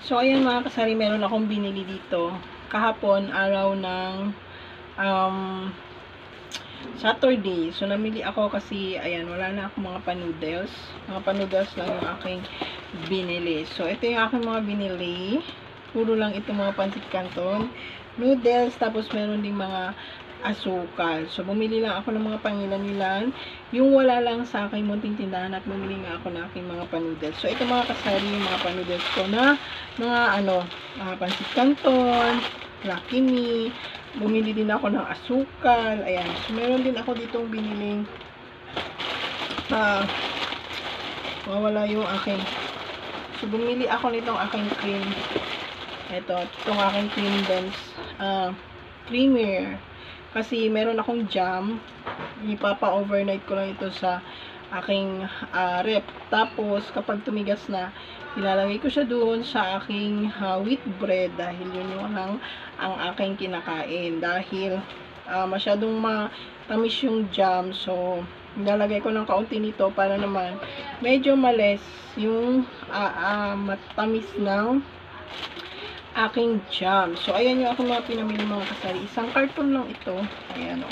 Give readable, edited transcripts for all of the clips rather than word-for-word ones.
So, ayan mga kasari, meron akong binili dito. Kahapon, araw ng Saturday. So, namili ako kasi, ayan, wala na akong mga pa-noodles. Mga pa-noodles lang yung aking binili. So, ito yung aking mga binili. Puro lang ito mga pancit canton, noodles, tapos meron ding mga asukal. So, bumili lang ako ng mga pangilan-ilan. Yung wala lang sa akin munting tindahan at bumili nga ako ng aking mga pa-noodles. So, ito mga kasari yung mga pa-noodles ko na mga pancit canton, Lucky Me. Bumili din ako ng asukal. Ayan. So, meron din ako ditong biniling mawala yung aking. So, bumili ako nitong aking cream. Itong aking cream buns. Creamer. Kasi meron akong jam. Ipapa-overnight ko lang ito sa aking rep. Tapos, kapag tumigas na, ilalagay ko siya doon sa aking wheat bread dahil yun yung ang aking kinakain. Dahil masyadong matamis yung jam. So, ilalagay ko ng kaunti nito para naman medyo males yung matamis ng aking jam. So, ayan yung aking mga pinamili mga kasari. Isang karton lang ito. Ayan o.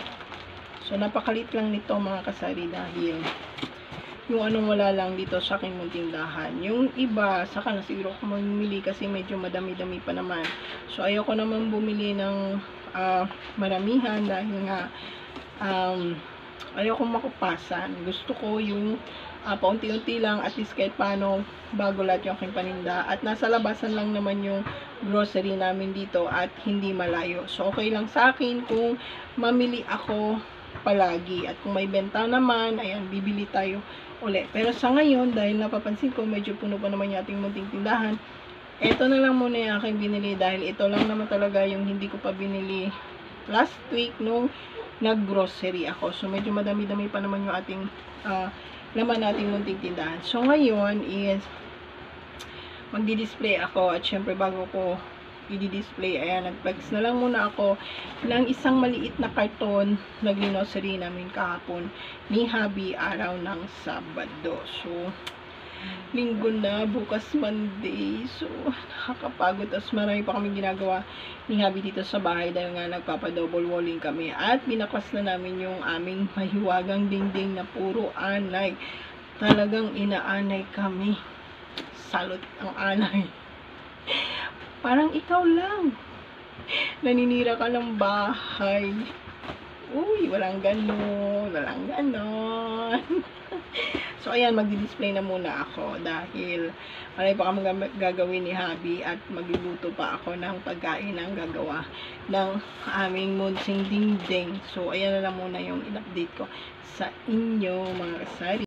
So, napakalit lang nito mga kasari dahil yung wala lang dito sa aking munting dahan. Yung iba, saka na siguro ako mamimili kasi medyo madami-dami pa naman. So, ayoko naman bumili ng maramihan dahil nga ayoko makupasan. Gusto ko yung paunti-unti lang at least kahit paano bago lahat yung aking paninda. At nasa labasan lang naman yung grocery namin dito at hindi malayo. So, okay lang sa akin kung mamili ako palagi. At kung may benta naman, ayan, bibili tayo ulit. Pero sa ngayon, dahil napapansin ko, medyo puno pa naman yung ating munting tindahan, ito na lang muna yung aking binili dahil ito lang naman talaga yung hindi ko pa binili last week nung nag-grocery ako. So, medyo madami-dami pa naman yung ating laman nating munting tindahan. So, ngayon is magdi-display ako at syempre bago ko i-display, ayan, nag-flex na lang muna ako ng isang maliit na karton na grocery namin kahapon ni Habi araw ng Sabado. So, linggo na, bukas Monday. So, nakakapagod. Tapos marami pa kami ginagawa ni Habi dito sa bahay dahil nga nagpapa-double walling kami. At binaklas na namin yung aming mahiwagang dingding na puro anay. Talagang inaanay kami. Salot ang anay. Parang ikaw lang. Naninira ka ng bahay. Uy, walang ganon. Walang ganon. So, ayan, magdi-display na muna ako dahil marami pa kami gagawin ni Habi at magluluto pa ako ng pagkain ng gagawa ng aming munting dingding. So, ayan na lang muna yung in-update ko sa inyo, mga kasari.